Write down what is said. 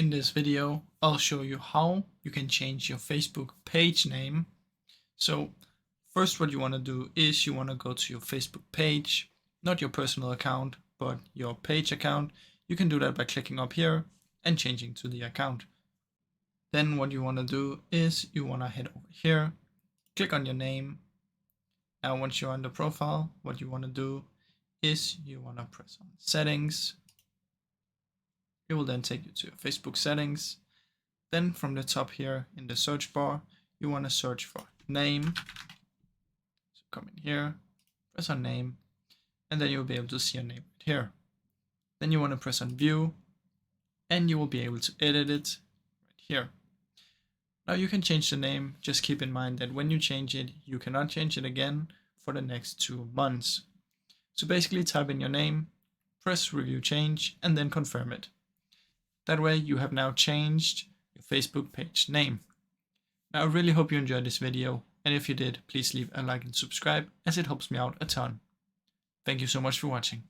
In this video, I'll show you how you can change your Facebook page name. So first, what you want to do is you want to go to your Facebook page, not your personal account, but your page account. You can do that by clicking up here and changing to the account. Then what you want to do is you want to head over here, click on your name. Now once you're on the profile, what you want to do is you want to press on settings. It will then take you to your Facebook settings. Then from the top here in the search bar, you want to search for name. So come in here, press on name, and then you'll be able to see your name right here. Then you want to press on view, and you will be able to edit it right here. Now you can change the name. Just keep in mind that when you change it, you cannot change it again for the next 2 months. So basically type in your name, press review change, and then confirm it. That way you have now changed your Facebook page name. Now I really hope you enjoyed this video, and if you did, please leave a like and subscribe, as it helps me out a ton. Thank you so much for watching.